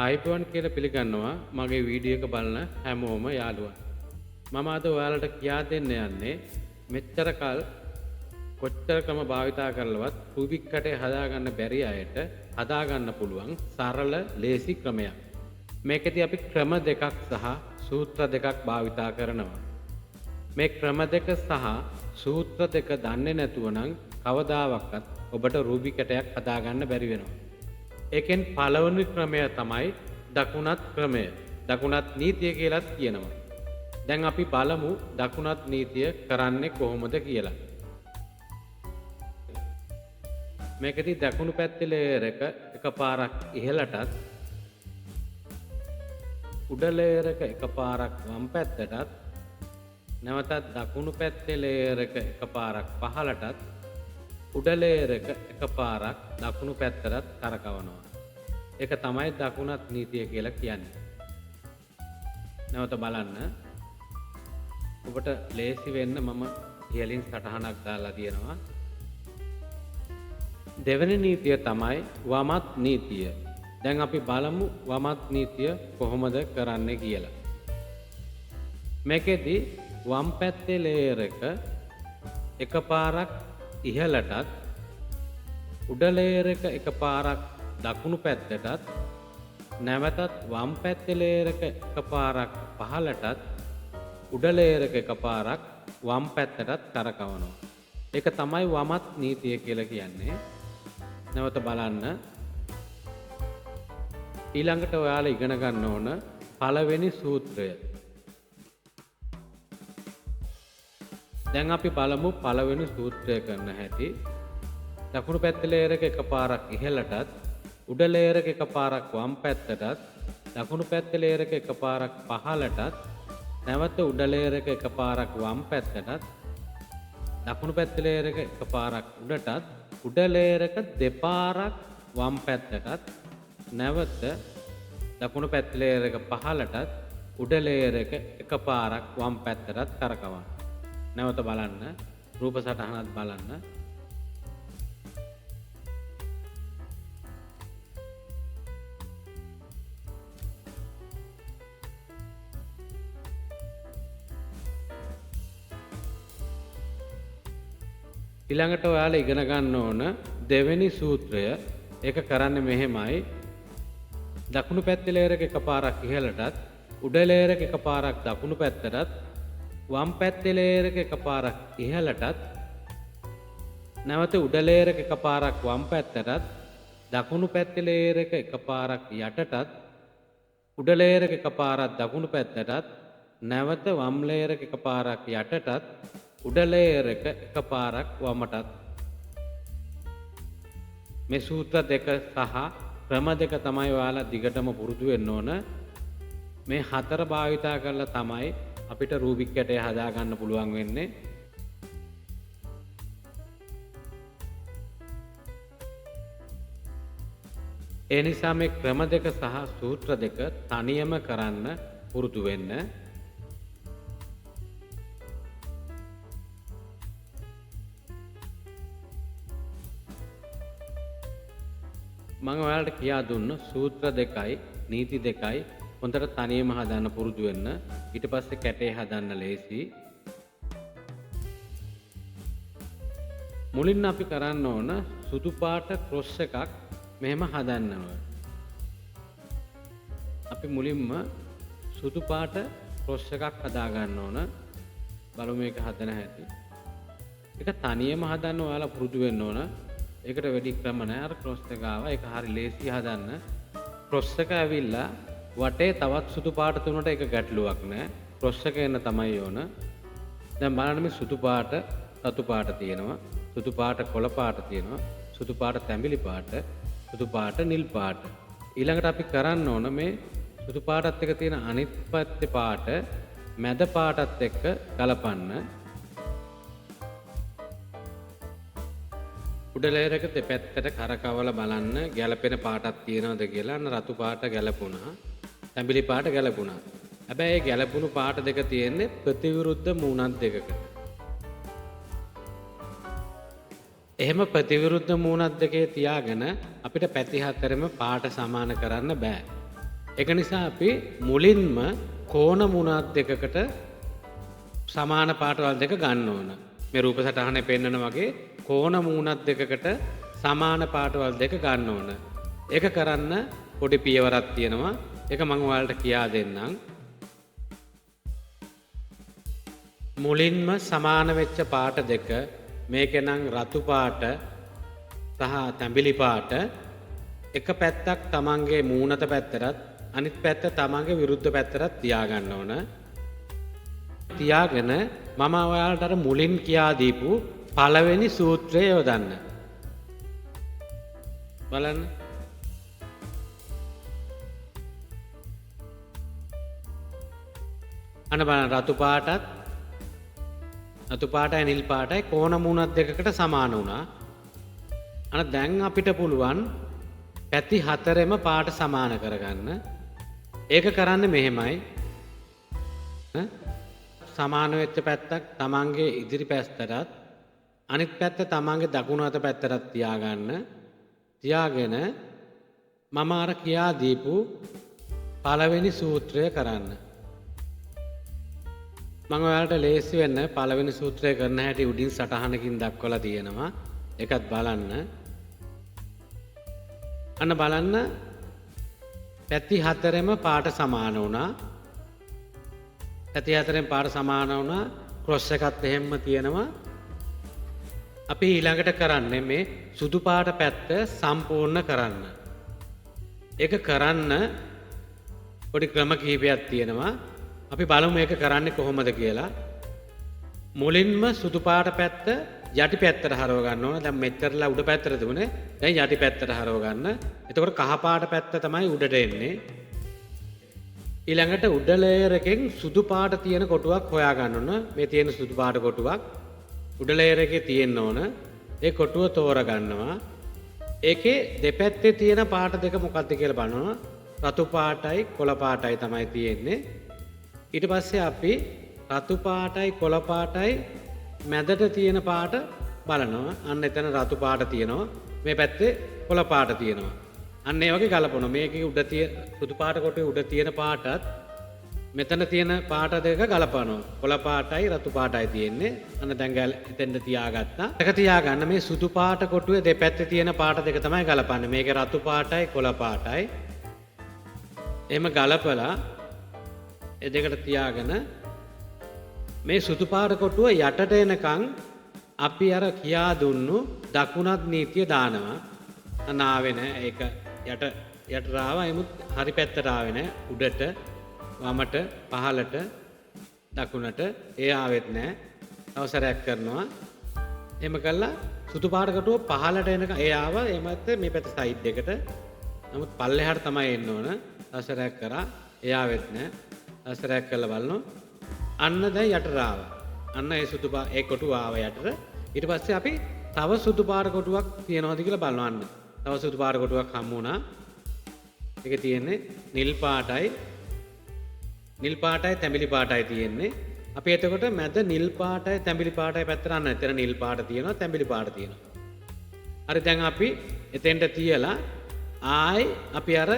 ආයිබෝන් කියලා පිළිගන්නවා මගේ වීඩියෝ එක බලන හැමෝම යාළුවන්. මම අද ඔයාලට කියා දෙන්න යන්නේ මෙච්චර කල් කොච්චර ක්‍රම භාවිතා කරලවත් රුබික් කටේ හදාගන්න බැරි අයට හදාගන්න පුළුවන් සරල ලේසි ක්‍රමයක්. මේකෙදි අපි ක්‍රම දෙකක් සහ සූත්‍ර දෙකක් භාවිතා කරනවා. මේ ක්‍රම දෙක සහ සූත්‍ර දෙක දන්නේ නැතුව නම් කවදාවත් ඔබට රුබික් කටයක් හදාගන්න බැරි වෙනවා. ඒකෙන් පළවෙනි ක්‍රමය තමයි දකුණත් ක්‍රමය. දකුණත් නීතිය කියලාත් කියනවා. දැන් අපි බලමු දකුණත් නීතිය කරන්නේ කොහොමද කියලා. මේකෙදි දකුණු පැත්තේ ලේයර් එක එකපාරක් ඉහළටත් උඩ ලේයර් එක එකපාරක් වම් පැත්තටත් නැවතත් දකුණු පැත්තේ ලේයර් එක එකපාරක් පහළටත් උඩ ලේයර් එක එකපාරක් දකුණු පැත්තටත් කරකවනවා. ඒක තමයි දකුණත් නීතිය කියලා කියන්නේ. නැවත බලන්න. ඔබට ලේසි වෙන්න මම ඉහළින් සටහනක් දාලා තියෙනවා. දෙවෙනි නීතිය තමයි වමත් නීතිය. දැන් අපි බලමු වමත් නීතිය කොහොමද කරන්නේ කියලා. මේකෙදි වම් පැත්තේ ලේයර් එක එකපාරක් ඉහළටත් උඩ ලේයර් එක එකපාරක් දකුණු පැත්තටත් නැවතත් වම් පැත්තේ ලේයර් එක එකපාරක් පහළටත් උඩ ලේයර් එක එකපාරක් වම් පැත්තටත් කරකවනවා. ඒක තමයි වමත් නීතිය කියලා කියන්නේ. නැවත බලන්න. ඊළඟට ඔයාලා ඉගෙන ගන්න ඕන පළවෙනි සූත්‍රය. දැන් අපි බලමු පළවෙනි සූත්‍රය කරන හැටි. දකුණු පැත්තේ ලේයර් එක එකපාරක් ඉහළටත් උඩ ලේයර් එක එකපාරක් වම් පැත්තටත් දකුණු පැත්තේ ලේයර් එක එකපාරක් පහළටත් නැවත උඩ ලේයර් එක එකපාරක් වම් පැත්තටත් දකුණු පැත්තේ ලේයර් එක එකපාරක් උඩටත් උඩ ලේයර් එක දෙපාරක් වම් පැත්තටත් නැවත දකුණු පැත්තේ ලේයර් එක පහළටත් උඩ ලේයර් එක එකපාරක් වම් පැත්තටත් කරකවන්න. නැවත බලන්න. රූප සටහනත් බලන්න. ඊළඟට ඔයාලා ඉගෙන ගන්න ඕන දෙවෙනි සූත්‍රය. ඒක කරන්නේ මෙහෙමයි. දකුණු පැත්තේ ලේයර් එක එකපාරක් ඉහළටත් උඩ ලේයර් එක එකපාරක් දකුණු පැත්තටත් වම් පැත්තේ ලේයර් එක එකපාරක් ඉහළටත් නැවත උඩ ලේයර් එක එකපාරක් වම් පැත්තටත් දකුණු පැත්තේ ලේයර් එක එකපාරක් යටටත් උඩ ලේයර් එක එකපාරක් දකුණු පැත්තටත් නැවත වම් ලේයර් එක එකපාරක් යටටත් උඩ ලේයර් එක එකපාරක් වමටත්. මේ සූත්‍ර දෙක සහ ක්‍රම දෙක තමයි ඔයාලා දිගටම පුරුදු වෙන්න ඕන. මේ හතර භාවිතා කරලා තමයි අපිට රූබික් කැටය හදාගන්න පුළුවන් වෙන්නේ. ඒ නිසා මේ ක්‍රම දෙක සහ සූත්‍ර දෙක තනියම කරන්න පුරුදු වෙන්න. මම ඔයාලට කියා දුන්න සූත්‍ර දෙකයි නීති දෙකයි හොඳට තනියම හදන්න පුරුදු වෙන්න. ඊට පස්සේ කැටේ හදන්න ලේසි. මුලින්ම අපි කරන්න ඕන සුදු පාට ක්‍රොස් එකක් මෙහෙම හදන්න ඕන. අපි මුලින්ම සුදු පාට ක්‍රොස් එකක් හදා ගන්න ඕන. බලමු මේක හදන හැටි. ඒක තනියම හදන්න ඔයාලා පුරුදු වෙන්න ඕන. ඒකට වැඩි ක්‍රම නැහැ. අර ක්‍රොස් එක ආවා. ඒක හරි ලේසි හදන්න. ක්‍රොස් එක ඇවිල්ලා වටේ තවත් සුදු පාට තුනට ඒක ගැටලුවක් නැහැ. ක්‍රොස් එක එන්න තමයි ඕන. දැන් බලන්න මේ සුදු පාට, රතු පාට තියෙනවා. සුදු පාට කොළ පාට තියෙනවා. සුදු පාට තැඹිලි පාට, සුදු පාට නිල් පාට. ඊළඟට අපි කරන්න ඕන මේ සුදු පාටත් එක්ක තියෙන අනිත් පැත්තේ පාට මැද පාටත් එක්ක ගලපන්න. උඩ ලේයර් එක දෙපැත්තට කරකවලා බලන්න ගැලපෙන පාටක් තියෙනවද කියලා. අන්න රතු පාට ගැලපුණා. තැඹිලි පාට ගැලපුණා. හැබැයි ඒ ගැලපුණු පාට දෙක තියෙන්නේ ප්‍රතිවිරුද්ධ මූණක් දෙකක. එහෙම ප්‍රතිවිරුද්ධ මූණක් දෙකේ තියාගෙන අපිට පැති හතරෙම පාට සමාන කරන්න බෑ. ඒක නිසා අපි මුලින්ම කෝණ මුණත් දෙකකට සමාන පාටවල් දෙක ගන්න ඕන. මේ රූප සටහනේ පෙන්වන වගේ කෝණ මූණත් දෙකකට සමාන පාටවල් දෙක ගන්න ඕන. ඒක කරන්න පොඩි පියවරක් තියෙනවා. ඒක මම ඔයාලට කියා දෙන්නම්. මුලින්ම සමාන වෙච්ච පාට දෙක මේකේ නම් රතු පාට සහ තැඹිලි පාට එක පැත්තක් තමන්ගේ මූණත පැත්තටත් අනිත් පැත්ත තමන්ගේ විරුද්ධ පැත්තටත් තියාගන්න ඕන. තියාගෙන මම ඔයාලට අර මුලින් කියා දීපු පළවෙනි සූත්‍රය යොදන්න. බලන්න. අන්න බලන්න රතු පාටයි නිල් පාටයි කෝණ මූණත් දෙකකට සමාන වුණා. අන්න දැන් අපිට පුළුවන් පැති හතරෙම පාට සමාන කරගන්න. ඒක කරන්නේ මෙහෙමයි. සමාන වෙච්ච පැත්තක් තමන්ගේ ඉදිරි පැත්තටත් අනිත් පැත්ත තමන්ගේ දකුණු අත පැත්තටත් තියාගන්න. තියාගෙන මම අර කියා දීපු පළවෙනි සූත්‍රය කරන්න. මම ඔයාලට ලේසි වෙන්න පළවෙනි සූත්‍රය කරන හැටි උඩින් සටහනකින් දක්වලා තියෙනවා. ඒකත් බලන්න. අන්න බලන්න පැති හතරෙම පාට සමාන වුණා. පැති හතරෙන් පාට සමාන වුණා. ක්‍රොස් එකත් එහෙම්ම තියෙනවා. අපි ඊළඟට කරන්නේ මේ සුදු පාට පැත්ත සම්පූර්ණ කරන්න. ඒක කරන්න පොඩි ක්‍රම කිහිපයක් තියෙනවා. අපි බලමු මේක කරන්නේ කොහොමද කියලා. මුලින්ම සුදු පාට පැත්ත යටි පැත්තට හරව ගන්න ඕන. දැන් මෙච්චරලා උඩ පැත්තට තිබුණේ. දැන් යටි පැත්තට හරව ගන්න. එතකොට කහ පාට පැත්ත තමයි උඩට එන්නේ. ඊළඟට උඩ ලේයර් එකෙන් සුදු පාට තියෙන කොටුවක් හොයා ගන්න ඕන. මේ තියෙන සුදු පාට කොටුවක් උඩ ලේයර් එකේ තියෙන්න ඕන. ඒ කොටුව තෝරා ගන්නවා. ඒකේ දෙපැත්තේ තියෙන පාට දෙක මොකක්ද කියලා බලනවා. රතු පාටයි කොළ පාටයි තමයි තියෙන්නේ. ඊට පස්සේ අපි රතු පාටයි කොළ පාටයි මැදට තියෙන පාට බලනවා. අන්න එතන රතු පාට තියෙනවා. මේ පැත්තේ කොළ පාට තියෙනවා. අන්න ඒ වගේ ගලපනවා. මේකේ උඩ තියෙන සුදු පාට කොටුවේ උඩ තියෙන පාටත් මෙතන තියෙන පාට දෙක ගලපනවා. කොළ පාටයි රතු පාටයි තියෙන්නේ. අන්න දැන් එතෙන්ද තියාගත්තා. ඒක තියාගන්න මේ සුදු පාට කොටුවේ දෙපැත්තේ තියෙන පාට දෙක තමයි ගලපන්නේ. මේකේ රතු පාටයි කොළ පාටයි. එහෙම ගලපලා ඒ දෙකට තියාගෙන මේ සුදු පාට කොටුව යටට එනකන් අපි අර කියා දුන්නු දකුණත් නීතිය දානවා. අන්න ආවේ නැහැ. ඒක යට ආවා. එමුත් හරි පැත්තට ආවේ නැහැ. උඩට වමට පහළට දකුණට ඒ ආවෙත් නැහැ. තව සැරයක් කරනවා. එහෙම කළා සුදු පාට කොටුව පහළට එනකන් ඒ ආවා. එමත් මේ පැත්ත සයිඩ් එකට. නමුත් පල්ලෙහාට තමයි එන්න ඕන. තව සැරයක් කරා. ඒ ආවෙත් නැහැ. තව සැරයක් කරලා බලනවා. අන්න දැන් යටට ආවා. අන්න ඒ කොටුව ආවා යටට. ඊට පස්සේ අපි තව සුදු පාට කොටුවක් තියනවාද කියලා බලනවා. අන්න තව සුදු පාට කොටුවක් හම්බ වුණා. ඒකේ තියෙන්නේ නිල් පාටයි තැඹිලි පාටයි තියෙන්නේ. අපි එතකොට මැද නිල් පාටයි තැඹිලි පාටයි පැත්තට අන්න එතන නිල් පාට තියෙනවා තැඹිලි පාට තියෙනවා. හරි දැන් අපි එතෙන්ට තියලා ආයි අපි අර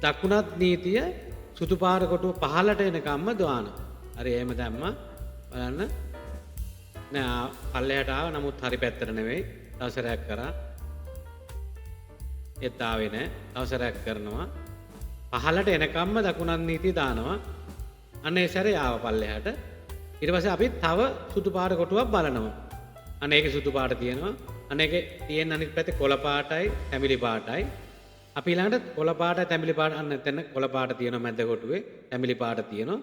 දකුණත් නීතිය සුදු පාට කොටුව පහළට එනකම්ම දානවා. හරි එහෙම දැම්මා. බලන්න. නෑ පල්ලෙහාට ආව නමුත් හරි පැත්තට නෙවෙයි. තව සැරයක් කරා. ඒත් ආවේ නෑ. තව සැරයක් කරනවා. පහළට එනකම්ම දකුණත් නීතිය දානවා. අන්න ඒ සැරේ ආව පල්ලෙහාට. ඊට පස්සේ අපි තව සුදු පාට කොටුවක් බලනවා. අන්න ඒකේ සුදු පාට තියෙනවා. අන්න ඒකේ තියෙන අනිත් පැත්තේ කොළ පාටයි තැඹිලි පාටයි. අපි ඊළඟට කොළ පාටයි තැඹිලි පාට අන්න එතන කොළ පාට තියෙනවා මැද කොටුවේ තැඹිලි පාට තියෙනවා.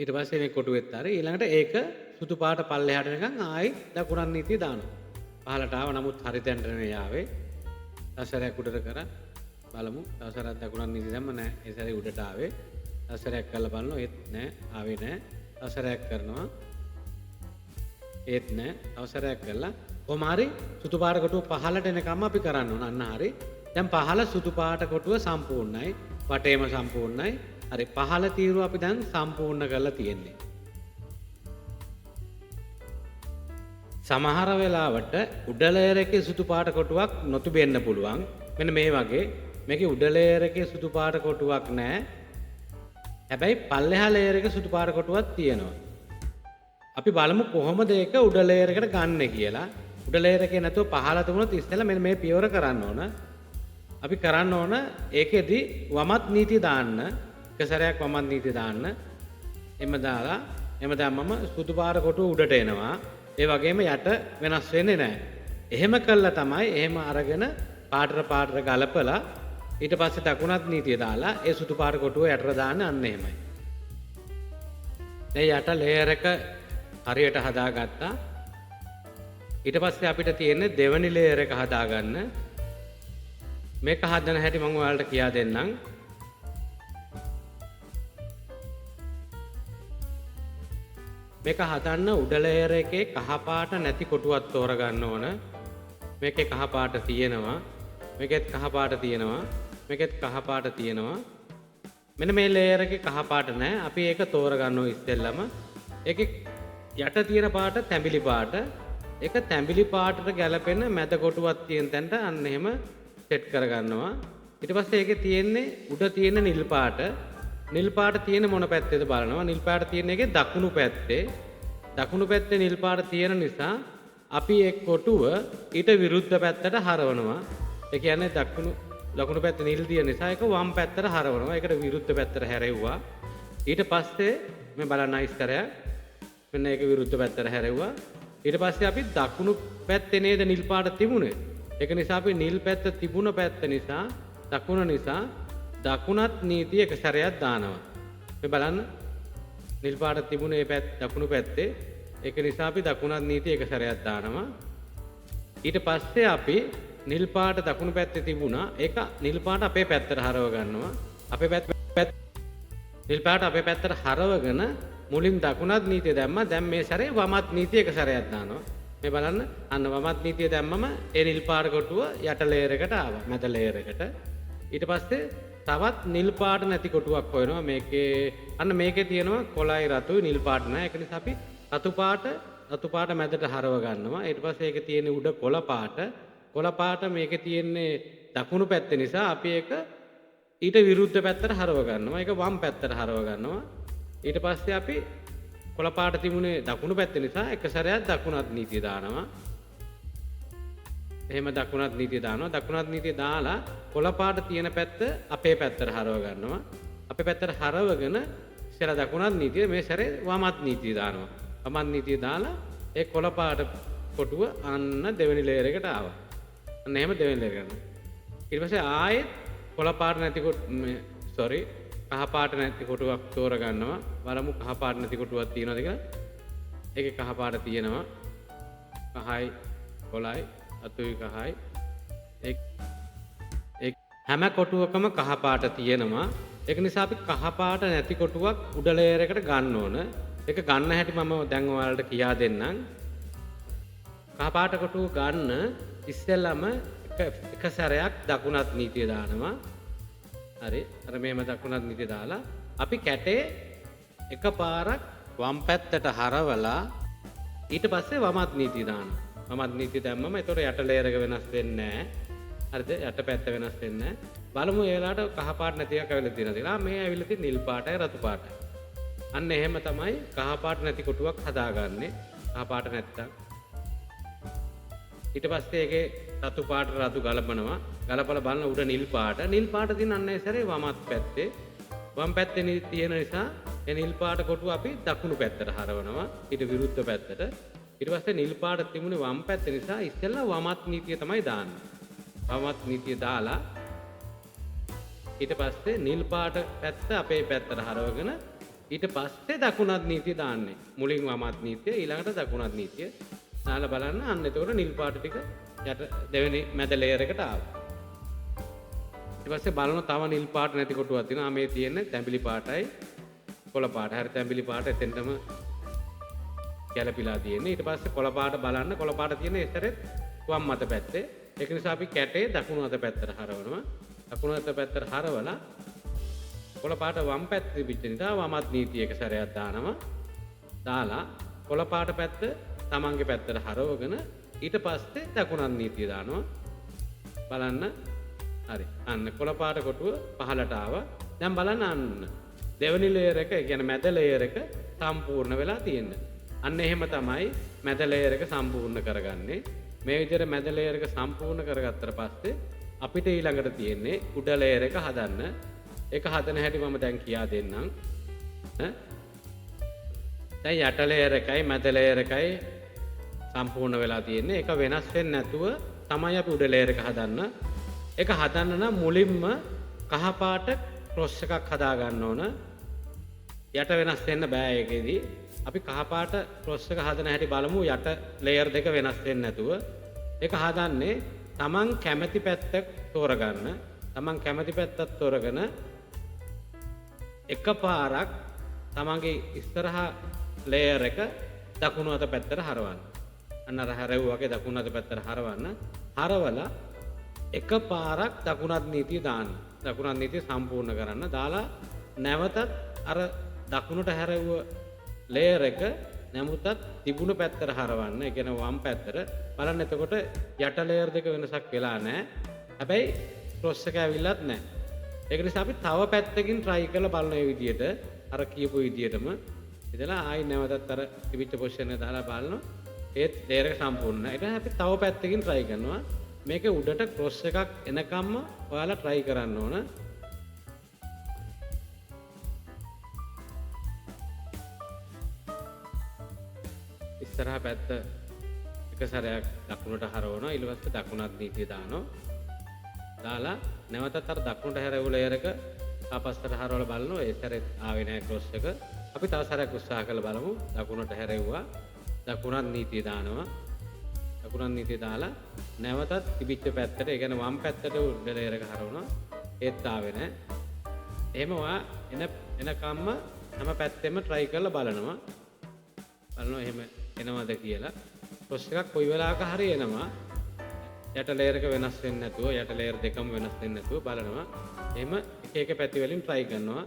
ඊට පස්සේ මේ කොටුවෙත් ආරේ ඊළඟට ඒක සුදු පාට පල්ලෙහාට නිකන් ආයි දකුණත් නීතිය දානවා. පහළට ආව නමුත් හරි තැනට නෙවෙයි ආවේ. තවසරයක් උඩට කරා බලමු. තවසරයක් දකුණත් නීතිය දැම්ම නෑ. ඒ සැරේ උඩට ආවේ. තවසරයක් කරලා බලනවා ඒත් නෑ ආවේ නෑ. තවසරයක් කරනවා ඒත් නෑ. තවසරයක් කරලා කොහොම හරි සුදු පාට කොටුව පහළට එනකම් අපි කරන්න ඕන. අන්න හරි. දැන් පහළ සුදු පාට කොටුව සම්පූර්ණයි. වටේම සම්පූර්ණයි. හරි පහළ තීරුව අපි දැන් සම්පූර්ණ කරලා තියෙන්නේ. සමහර වෙලාවට උඩ ලේයර් එකේ සුදු පාට කොටුවක් නොතිබෙන්න පුළුවන්. මෙන්න මේ වගේ මේකේ උඩ ලේයර් එකේ සුදු පාට කොටුවක් නැහැ. හැබැයි පල්ලෙහා ලේයර් එකේ සුදු පාට කොටුවක් තියෙනවා. අපි බලමු කොහොමද ඒක උඩ ලේයර් එකට ගන්න කියලා. උඩ ලේයර් එකේ නැතුව පහළ තිබුණොත් ඉස්සෙල්ලා මෙන්න මේ පියවර කරන්න ඕන. අපි කරන්න ඕන ඒකෙදි වමත් නීතිය දාන්න. එක සැරයක් වමත් නීතිය දාන්න. එම දාලා එම දැම්මම සුදු පාට කොටුව උඩට එනවා. ඒ වගේම යට වෙනස් වෙන්නේ නැහැ. එහෙම කළා තමයි එහෙම අරගෙන පාටට ගලපලා ඊට පස්සේ දකුණත් නීතිය දාලා ඒ සුදු පාට කොටුව යටට දාන්න අන්න එහෙමයි. දැන් යට ලේයර් එක හරියට හදාගත්තා. ඊට පස්සේ අපිට තියෙන්නේ දෙවෙනි ලේයර් එක හදාගන්න. මේක හදන හැටි මම ඔයාලට කියා දෙන්නම්. මේක හදන්න උඩ ලේයර් එකේ කහ පාට නැති කොටුවක් තෝරගන්න ඕන. මේකේ කහ පාට තියෙනවා. මේකෙත් කහ පාට තියෙනවා. මේකෙත් කහ පාට තියෙනවා. මෙන්න මේ ලේයර් එකේ කහ පාට නැහැ. අපි ඒක තෝරගන්නවා ඉස්සෙල්ලම. ඒකේ යට තියෙන පාට තැඹිලි පාට. ඒක තැඹිලි පාටට ගැලපෙන මැද කොටුවක් තියෙන තැනට අන්න එහෙම සෙට් කරගන්නවා. ඊට පස්සේ ඒකේ තියෙන්නේ උඩ තියෙන නිල් පාට. නිල් පාට තියෙන මොන පැත්තේද බලනවා. නිල් පාට තියෙන එකේ දකුණු පැත්තේ. දකුණු පැත්තේ නිල් පාට තියෙන නිසා අපි ඒ කොටුව ඊට විරුද්ධ පැත්තට හරවනවා. ඒ කියන්නේ ලකුණු පැත්තේ නිල් තියෙන නිසා ඒක වම් පැත්තට හරවනවා. ඒකට විරුද්ධ පැත්තට හැරෙව්වා. ඊට පස්සේ මේ බලන්න ඉස්සරහ මෙන්න ඒක විරුද්ධ පැත්තට හැරෙව්වා. ඊට පස්සේ අපි දකුණු පැත්තේ නේද නිල් පාට තිබුණේ. ඒක නිසා අපි නිල් පැත්ත තිබුණ පැත්ත නිසා දකුණ නිසා දකුණත් නීතිය එක සැරයක් දානවා. මේ බලන්න නිල් පාට තිබුණේ මේ දකුණු පැත්තේ. ඒක නිසා අපි දකුණත් නීතිය එක සැරයක් දානවා. ඊට පස්සේ අපි නිල් පාට දකුණු පැත්තේ තිබුණා. ඒක නිල් පාට අපේ පැත්තට හරව ගන්නවා. අපේ නිල් පාට අපේ පැත්තට හරවගෙන මුලින් දකුණත් නීතිය දැම්මා. දැන් මේ සැරේ වමත් නීතිය එක සැරයක් දානවා. මේ බලන්න අන්න වමත් නීතිය දැම්මම ඒ නිල් පාට කොටුව යට ලේයර් එකට ආවා. මැද ලේයර් එකට. ඊට පස්සේ තවත් නිල් පාට නැති කොටුවක් හොයනවා. මේකේ තියෙනවා කොළයි රතුයි නිල් පාට නැහැ. ඒක නිසා අපි රතු පාට මැදට හරව ගන්නවා. ඊට පස්සේ ඒකේ තියෙන උඩ කොළ පාට මේකේ තියෙන්නේ දකුණු පැත්තේ නිසා අපි ඒක ඊට විරුද්ධ පැත්තට හරව ගන්නවා. ඒක වම් පැත්තට හරව ගන්නවා. ඊට පස්සේ අපි කොළ පාට තිබුණේ දකුණු පැත්තේ නිසා එක සැරයක් දකුණත් නීතිය දානවා. එහෙම දකුණත් නීතිය දානවා. දකුණත් නීතිය දාලා කොළ පාට තියෙන පැත්ත අපේ පැත්තට හරව ගන්නවා. අපේ පැත්තට හරවගෙන ඉස්සෙල්ලා දකුණත් නීතිය මේ සැරේ වමත් නීතිය දානවා. වමත් නීතිය දාලා ඒ කොළ පාට කොටුව අන්න දෙවෙනි ලේයර් එකට ආවා. අන්න එහෙම දෙවෙනි ලේයර් ගන්නවා. ඊට පස්සේ ආයෙත් කොළ පාට නැති කහ පාට නැති කොටුවක් තෝරගන්නවා. බලමු කහ පාට නැති කොටුවක් තියෙනවද කියලා. ඒකේ කහ පාට තියෙනවා. කහයි කොළයි අතුයි කහයි. ඒ හැම කොටුවකම කහ පාට තියෙනවා. ඒක නිසා අපි කහ පාට නැති කොටුවක් උඩ ලේයර් එකට ගන්න ඕන. ඒක ගන්න හැටි මම දැන් ඔයාලට කියා දෙන්නම්. කහ පාට කොටුව ගන්න ඉස්සෙල්ලාම එක සැරයක් දකුණත් නීතිය දානවා. හරි. අර මේම දකුණත් නීතිය දාලා අපි කැටේ එකපාරක් වම් පැත්තට හරවලා ඊට පස්සේ වමත් නීතිය දානවා. වමත් නීතිය දැම්මම ඒතොර යට ලේයර් එක වෙනස් වෙන්නේ නැහැ. හරිද? යට පැත්ත වෙනස් වෙන්නේ නැහැ. බලමු ඒ වෙලාවට කහ පාට නැති එකක් ඇවිල්ලා තියෙනවද කියලා. මේ ඇවිල්ලා තියෙන නිල් පාටයි රතු පාටයි. අන්න එහෙම තමයි කහ පාට නැති කොටුවක් හදාගන්නේ. කහ පාට නැත්තම් ඊට පස්සේ ඒකේ රතු පාට රතු ගලපනවා. ගලපලා බලන උඩ නිල් පාට තියෙන අන්න ඒ සැරේ වමත් පැත්තේ. වම් පැත්තේ තියෙන නිසා ඒ නිල් පාට කොටුව අපි දකුණු පැත්තට හරවනවා. ඊට විරුද්ධ පැත්තට. ඊට පස්සේ නිල් පාට තිබුණේ වම් පැත්තේ නිසා ඉස්සෙල්ලා වමත් නීතිය තමයි දාන්නේ. වමත් නීතිය දාලා ඊට පස්සේ නිල් පාට පැත්ත අපේ පැත්තට හරවගෙන ඊට පස්සේ දකුණත් නීතිය දාන්නේ. මුලින් වමත් නීතිය ඊළඟට දකුණත් නීතිය දාලා බලන්න අන්න එතකොට නිල් පාට ටික යට දෙවෙනි මැද ලේයර් එකට ආවා. ඊට පස්සේ බලන තව නිල් පාට නැති කොටුවක් තියෙනවා. මේ තියෙන්නේ තැඹිලි පාටයි කොළ පාට. හරි තැඹිලි පාට එතෙන්ටම ගැලපිලා තියෙන්නේ. ඊට පස්සේ කොළ පාට බලන්න කොළ පාට තියෙන ඉස්සරෙත් වම් අත පැත්තේ. ඒක නිසා අපි කැටේ දකුණු අත පැත්තට හරවනවා. දකුණු අත පැත්තට හරවලා කොළ පාට වම් පැත්තේ තිබිච්ච නිසා වමත් නීතිය එක සැරයක් දානවා. දාලා කොළ පාට පැත්ත තමන්ගේ පැත්තට හරවගෙන ඊට පස්සේ දකුණත් නීතිය දානවා. බලන්න හරි. අන්න කොළ පාට කොටුව පහළට ආවා. දැන් බලන්න අන්න දෙවෙනි ලේයර් එක, ඒ කියන්නේ මැද ලේයර් එක සම්පූර්ණ වෙලා තියෙන්නේ. අන්න එහෙම තමයි මැද ලේයර් එක සම්පූර්ණ කරගන්නේ. මේ විදිහට මැද ලේයර් එක සම්පූර්ණ කරගත්තට පස්සේ අපිට ඊළඟට තියෙන්නේ උඩ ලේයර් එක හදන්න. ඒක හදන හැටි මම දැන් කියා දෙන්නම්. දැන් යට ලේයර් එකයි මැද ලේයර් එකයි සම්පූර්ණ වෙලා තියෙන්නේ. ඒක වෙනස් වෙන්නේ නැතුව තමයි අපි උඩ ලේයර් එක හදන්න. ඒක හදන්න නම් මුලින්ම කහ පාට ක්‍රොස් එකක් හදා ගන්න ඕන. යට වෙනස් වෙන්න බෑ ඒකෙදි. අපි කහ පාට ක්‍රොස් එක හදන හැටි බලමු යට ලේයර් දෙක වෙනස් වෙන්නේ නැතුව. ඒක හදන්නේ තමන් කැමති පැත්ත තෝරගන්න. තමන් කැමති පැත්තක් තෝරගෙන එකපාරක් තමන්ගේ ඉස්සරහා ලේයර් එක දකුණු අත පැත්තට හරවන්න. අන්න අර හැරෙව්වා වගේ දකුණු අත පැත්තට හරවන්න. හරවලා එකපාරක් දකුණත් නීතිය දාන්න. දකුණත් නීතිය සම්පූර්ණ කරන්න. දාලා නැවතත් අර දකුණට හැරෙව්ව ලේයර් එක නැමුතත් තිබුණු පැත්තට හරවන්න. ඒ කියන්නේ වම් පැත්තට. බලන්න එතකොට යට ලේයර් දෙක වෙනසක් වෙලා නැහැ. හැබැයි ක්‍රොස් එක ඇවිල්ලත් නැහැ. ඒක නිසා අපි තව පැත්තකින් try කරලා බලන මේ විදියට අර කියපු විදියටම ඉතලා ආයි නැවතත් අර තිබිච්ච පොසිෂන් එක දාලා බලනවා. ඒත් ලේයර් එක සම්පූර්ණ. ඊට අපි තව පැත්තකින් try කරනවා. මේක උඩට ක්‍රොස් එකක් එනකම්ම ඔයාලා try කරන්න ඕන. ඉස්සරහා පැත්ත එක සැරයක් දකුණට හරවනවා. ඊට පස්සේ දකුණත් නීතිය දානවා. දාලා නැවතත් අර දකුණට හැරෙවු ලේයර් එක ආපස්සට හරවලා බලනවා. ඒ සැරේත් ආවේ නැහැ ක්‍රොස් එක. අපි තව සැරයක් උත්සාහ කරලා බලමු. දකුණට හැරෙව්වා. දකුණත් නීතිය දානවා. දකුණත් නීතිය දාලා නැවතත් තිබිච්ච පැත්තට, ඒ කියන්නේ වම් පැත්තට උඩ ලේයර් එක හරවනවා. ඒත් ආවේ නැහැ. එහෙම ඔයා එනකම්ම හැම පැත්තෙම try කරලා බලනවා. එහෙම එනවද කියලා. ක්‍රොස් එකක් කොයි වෙලාවක හරි එනවා. යට ලේයර් එක වෙනස් වෙන්නේ නැතුව, යට ලේයර් දෙකම වෙනස් වෙන්නේ නැතුව බලනවා. එහෙම එක එක පැති වලින් try කරනවා.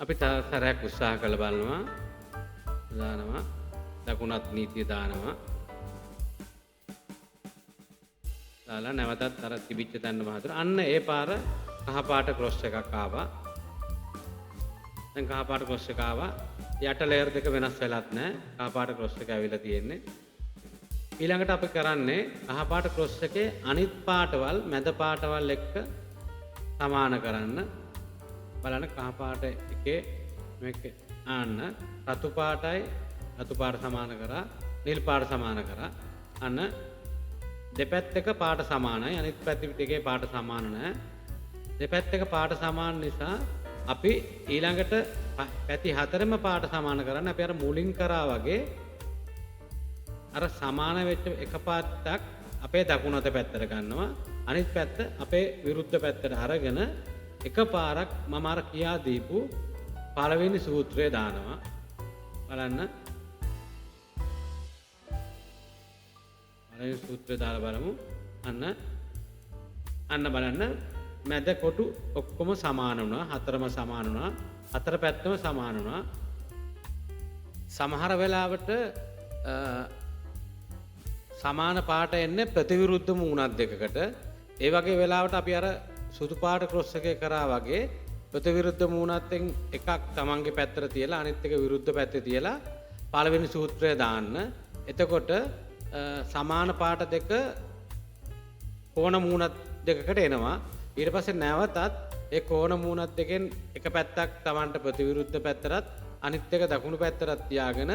අපි තව සැරයක් උත්සාහ කරලා බලනවා. දානවා. දකුණත් නීතිය දානවා. දාලා නැවතත් අර තිබිච්ච තැනම හදලා අන්න ඒ පාර කහ පාට ක්‍රොස් එකක් ආවා. දැන් කහ පාට ක්‍රොස් එක ආවා. යට ලේයර් දෙක වෙනස් වෙලත් නැහැ. කහ පාට ක්‍රොස් එක ඇවිල්ලා තියෙන්නේ. ඊළඟට අපි කරන්නේ කහ පාට ක්‍රොස් එකේ අනිත් පාටවල් මැද පාටවල් එක්ක සමාන කරන්න. බලන්න කහ පාට එකේ මේක ආන්න රතු පාටයි රතු පාට සමාන කරා, නිල් පාට සමාන කරා. අන්න දෙපැත්තක පාට සමානයි. අනිත් පැති දෙකේ පාට සමාන නැහැ. දෙපැත්තක පාට සමාන නිසා අපි ඊළඟට පැති හතරෙම පාට සමාන කරන්න. අපි අර මුලින් කරා වගේ අර සමාන වෙච්ච එක පාටක් අපේ දකුණු අත පැත්තට ගන්නවා. අනිත් පැත්ත අපේ විරුද්ධ පැත්තට අරගෙන එකපාරක් මම අර කියා දීපු පළවෙනි සූත්‍රය දානවා. බලන්න. පළවෙනි සූත්‍රය දාලා බලමු. අන්න බලන්න මැද කොටු ඔක්කොම සමාන වුණා. හතරම සමාන වුණා. හතර පැත්තම සමාන වුණා. සමහර වෙලාවට සමාන පාට එන්නේ ප්‍රතිවිරුද්ධ මූණක් දෙකකට. ඒ වගේ වෙලාවට අපි අර සුදු පාට ක්‍රොස් එකේ කරා වගේ ප්‍රතිවිරුද්ධ මූණයෙන් එකක් තමන්ගේ පැත්තට තියලා අනිත් එක විරුද්ධ පැත්තේ තියලා පළවෙනි සූත්‍රය දාන්න. එතකොට සමාන පාට දෙක කෝණ මූණක් දෙකකට එනවා. ඊට පස්සේ නැවතත් ඒ කෝණ මූණක් දෙකෙන් එක පැත්තක් තමන්ට ප්‍රතිවිරුද්ධ පැත්තටත් අනිත් එක දකුණු පැත්තටත් තියාගෙන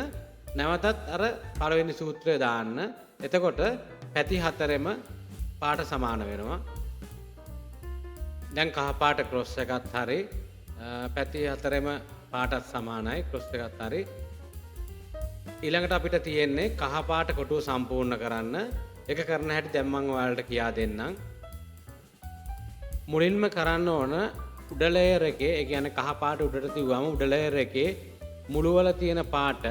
නැවතත් අර පළවෙනි සූත්‍රය දාන්න. එතකොට පැති හතරෙම පාට සමාන වෙනවා. දැන් කහ පාට ක්‍රොස් එකත් හරි පැති හතරෙම පාටත් සමානයි. ක්‍රොස් එකත් හරි. ඊළඟට අපිට තියෙන්නේ කහ පාට කොටුව සම්පූර්ණ කරන්න. ඒක කරන හැටි දැන් මම ඔයාලට කියා දෙන්නම්. මුලින්ම කරන්න ඕන උඩ ලේයර් එකේ, ඒ කියන්නේ කහ පාට උඩට තියුවාම උඩ ලේයර් එකේ මුළු වල තියෙන පාට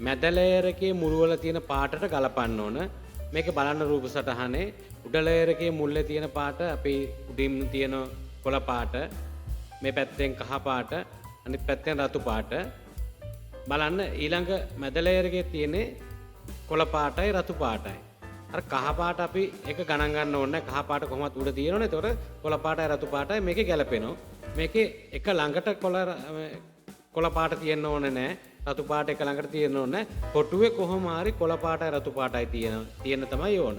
මැද ලේයර් එකේ මුළු වල තියෙන පාටට ගලපන්න ඕන. මේක බලන්න රූප සටහනේ උඩ ලේයර් එකේ මුල්ලේ තියෙන පාට අපි උඩින් තියෙන කොළ පාට, මේ පැත්තෙන් කහ පාට, අනිත් පැත්තෙන් රතු පාට. බලන්න ඊළඟ මැද ලේයර් එකේ තියෙන්නේ කොළ පාටයි රතු පාටයි. අර කහ පාට අපි එක ගණන් ගන්න ඕනේ. කහ පාට කොහොමද උඩ තියෙනවනේ. ඒතකොට කොළ පාටයි රතු පාටයි මේකේ ගැලපෙනවා. මේකේ එක ළඟට කොළ පාට තියෙන්න ඕනේ නැහැ. රතු පාට එක ළඟට තියෙන්න ඕනේ නැහැ. කොටුවේ කොහොම හරි කොළ පාටයි රතු පාටයි තියෙන තමයි ඕන.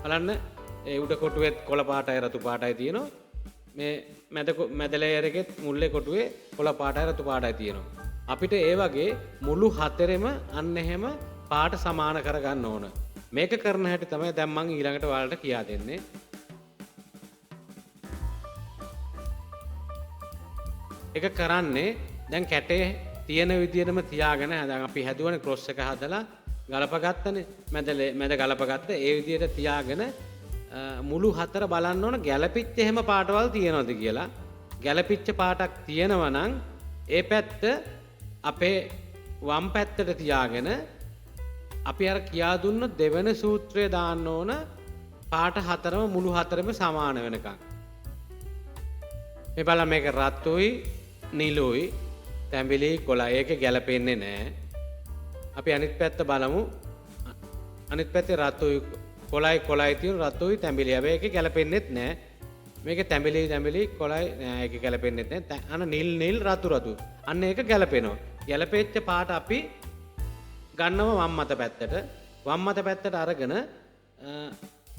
බලන්න ඒ උඩ කොටුවේ කොළ පාටයි රතු පාටයි තියෙනවා. මේ මැද ලේයර් එකේ මුල්ලේ කොටුවේ කොළ පාටයි රතු පාටයි තියෙනවා. අපිට ඒ වගේ මුළු හතරෙම අන්න එහෙම පාට සමාන කරගන්න ඕන. මේක කරන හැටි තමයි දැන් මම ඊළඟට ඔයාලට කියා දෙන්නේ. ඒක කරන්නේ දැන් කැටේ තියෙන විදිහටම තියාගෙන දැන් අපි හැදුවනේ ක්‍රොස් එක හදලා ගලපගත්තනේ මැද ගලපගත්ත ඒ විදිහට තියාගෙන මුළු හතර බලන්න ඕන ගැලපිච්ච එහෙම පාටවල් තියෙනවද කියලා. ගැලපිච්ච පාටක් තියෙනවා නම් ඒ පැත්ත අපේ වම් පැත්තට තියාගෙන අපි අර කියා දුන්න දෙවෙනි සූත්‍රය දාන්න ඕන පාට හතරම මුළු හතරම සමාන වෙනකන්. මේ බලන්න මේක රතුයි නිලුයි තැඹිලි කොළයි ඒක ගැලපෙන්නේ නැහැ. අපි අනිත් පැත්ත බලමු. අනිත් පැත්තේ රතුයි කොළයි තියෙන රතුයි තැඹිලි. හැබැයි ඒක ගැලපෙන්නේත් නැහැ. මේක තැඹිලි කොළයි නෑ ඒක ගැලපෙන්නේත් නැහැ. අන්න නිල් රතු. අන්න ඒක ගැලපෙනවා. ගැලපෙච්ච පාට අපි ගන්නව වම් මත පැත්තට. වම් මත පැත්තට අරගෙන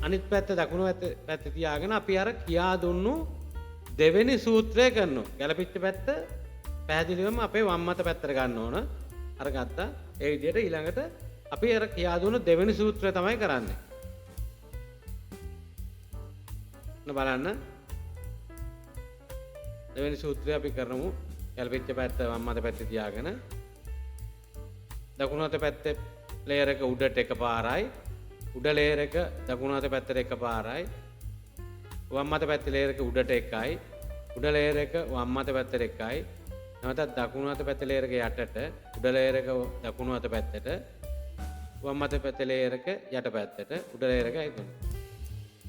අනිත් පැත්ත දකුණු පැත්ත තියාගෙන අපි අර කියා දුන්නු දෙවෙනි සූත්‍රය කරනවා. ගැලපිච්ච පැත්ත පැහැදිලිවම අපේ වම් මත පැත්තට ගන්න ඕන. අරගත්තා. ඒ විදිහට ඊළඟට අපි අර කියා දුන්නු දෙවෙනි සූත්‍රය තමයි කරන්නේ. බලන්න. දෙවෙනි සූත්‍රය අපි කරමු. ගැලපිච්ච පැත්ත වම් මත පැත්තේ තියාගෙන දකුණු අත පැත්තේ ලේයර් එක උඩට එකපාරයි. උඩ ලේයර් එක දකුණු අත පැත්තට එකපාරයි. වම් අත පැත්තේ ලේයර් එක උඩට එකයි. උඩ ලේයර් එක වම් අත පැත්තට එකයි. නැවතත් දකුණු අත පැත්තේ ලේයර් එක යටට. උඩ ලේයර් එක දකුණු අත පැත්තට. වම් අත පැත්තේ ලේයර් එක යට පැත්තට. උඩ ලේයර් එක ඇතුළට.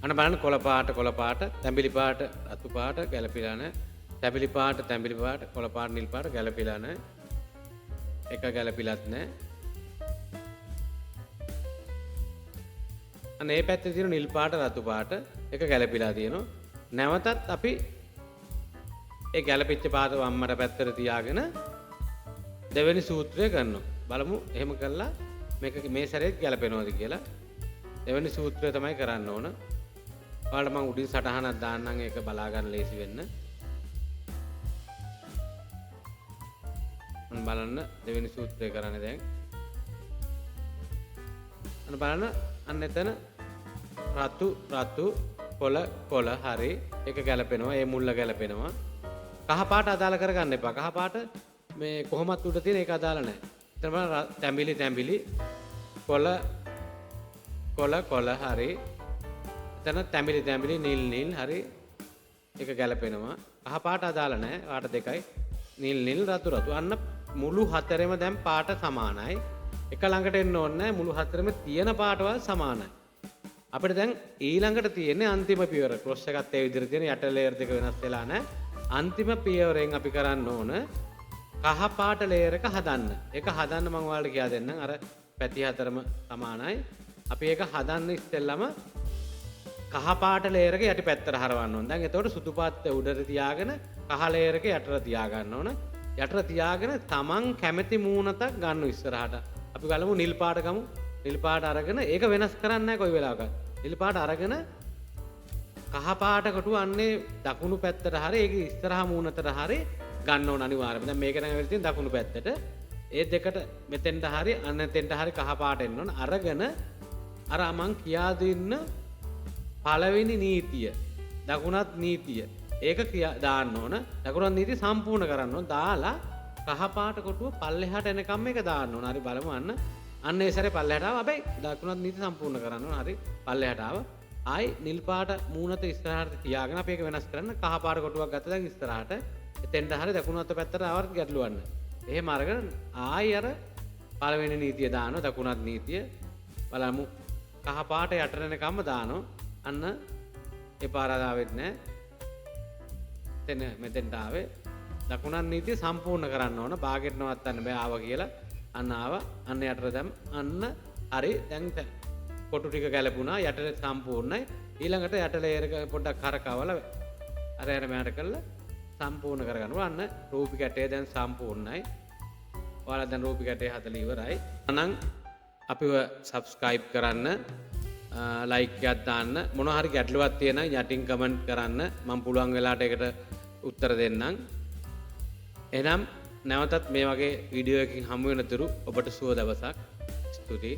අන්න බලන්න කොළ පාට, තැඹිලි පාට, රතු පාට ගැලපිලා නැහැ. තැඹිලි පාට, කොළ පාට, නිල් පාට ගැලපිලා නැහැ. එක ගැලපිලත් නැහැ. අන්න මේ පැත්තේ තියෙන නිල් පාට රතු පාට එක ගැලපිලා තියෙනවා. නැවතත් අපි ඒ ගැලපිච්ච පාට වම්මට පැත්තට තියාගෙන දෙවෙනි සූත්‍රය කරනවා. බලමු එහෙම කළා මේක මේ සැරේත් ගැලපෙනවද කියලා. දෙවෙනි සූත්‍රය තමයි කරන්න ඕන. ඔයාලට මම උඩින් සටහනක් දාන්නම් ඒක බලා ගන්න ලේසි වෙන්න. බලන්න දෙවෙනි සූත්‍රය කරන්නේ දැන්. අන්න බලන්න අන්න එතන රතු කොළ හරි ඒක ගැලපෙනවා. ඒ මුල්ල ගැලපෙනවා. කහ පාට අදාළ කරගන්න එපා. කහ පාට මේ කොහොමත් උඩ තියෙන ඒක අදාළ නැහැ. එතන බලන්න තැඹිලි කොළ හරි. එතන තැඹිලි නිල් හරි ඒක ගැලපෙනවා. කහ පාට අදාළ නැහැ. පාට දෙකයි නිල් රතු. අන්න මුළු හතරෙම දැන් පාට සමානයි. එක ළඟට එන්න ඕනේ නැහැ. මුළු හතරෙම තියෙන පාටවල් සමානයි. අපිට දැන් ඊළඟට තියෙන්නේ අන්තිම පියවර. ක්‍රොස් එකත් ඒ විදිහට තියෙන යට ලේයර් දෙක වෙනස් වෙලා නැහැ. අන්තිම පියවරෙන් අපි කරන්න ඕන කහ පාට ලේයර් එක හදන්න. ඒක හදන්න මම ඔයාලට කියා දෙන්නම්. අර පැති හතරම සමානයි. අපි ඒක හදන්න ඉස්සෙල්ලම කහ පාට ලේයර් එක යටි පැත්තට හරවන්න ඕන. දැන් එතකොට සුදු පාට උඩට තියාගෙන කහ ලේයර් එක යටට තියාගන්න ඕන. යටට තියාගෙන තමන් කැමති මූණතක් ගන්න ඉස්සරහට. අපි ගලමු නිල් පාට ගමු. නිල් පාට අරගෙන ඒක වෙනස් කරන්නේ නැහැ කොයි වෙලාවකවත්. නිල් පාට අරගෙන කහ පාට කොටුව අන්නේ දකුණු පැත්තට හරි ඒක ඉස්සරහා මූණතට හරි ගන්න ඕන අනිවාර්යයෙන්ම. දැන් මේක නම් වෙලා තියෙන දකුණු පැත්තට. ඒ දෙකට මෙතෙන්ට හරි අන්නතෙන්ට හරි කහ පාට එන්න ඕන. අරගෙන අර මං කියා දෙන්න පළවෙනි නීතිය දකුණත් නීතිය ඒක දාන්න ඕන. දකුණත් නීතිය සම්පූර්ණ කරන්න ඕන. දාලා කහ පාට කොටුව පල්ලෙහාට එනකම් මේක දාන්න ඕන. හරි බලමු අන්න ඒ සැරේ පල්ලෙහාට ආවා. හැබැයි දකුණත් නීතිය සම්පූර්ණ කරන්න ඕන. හරි පල්ලෙහාට ආවා. ආයි නිල් පාට මූණත ඉස්සරහට තියාගෙන අපි ඒක වෙනස් කරන්න. කහ පාට කොටුවක් ගත්තා දැන් ඉස්සරහට. එතෙන්ට හරි දකුණු අත පැත්තට ආවත් ගැටලුවන්න. එහෙම අරගෙන ආයි අර පළවෙනි නීතිය දානවා. දකුණත් නීතිය බලමු. කහ පාට යට එනකම්ම දානවා. අන්න ඒ පාර ආවෙත් නැහැ. මෙතෙන්ට ආවේ දකුණත් නීතිය සම්පූර්ණ කරන්න ඕන. භාගෙට නවත්තන්න බෑ ආවා කියලා. අන්න ආවා. අන්න යටට දැම්ම. අන්න හරි දැන් කොටු ටික ගැලපුණා යටට සම්පූර්ණයි. ඊළඟට යට ලේයර් එක පොඩ්ඩක් කරකවලා අර අර මෙහාට කරලා සම්පූර්ණ කරගන්නවා. අන්න රූපි කැටය දැන් සම්පූර්ණයි. ඔයාලා දැන් රූපි කැටය හදලා ඉවරයි. අනං අපිව subscribe කරන්න, like එකක් දාන්න, මොනවා හරි ගැටලුවක් තියෙනවා යටින් comment කරන්න. මම පුළුවන් වෙලාවට ඒකට උත්තර දෙන්නම්. එහෙනම් නැවතත් මේ වගේ වීඩියෝ එකකින් හමු වෙනතුරු ඔබට සුව දවසක්. ස්තුතියි.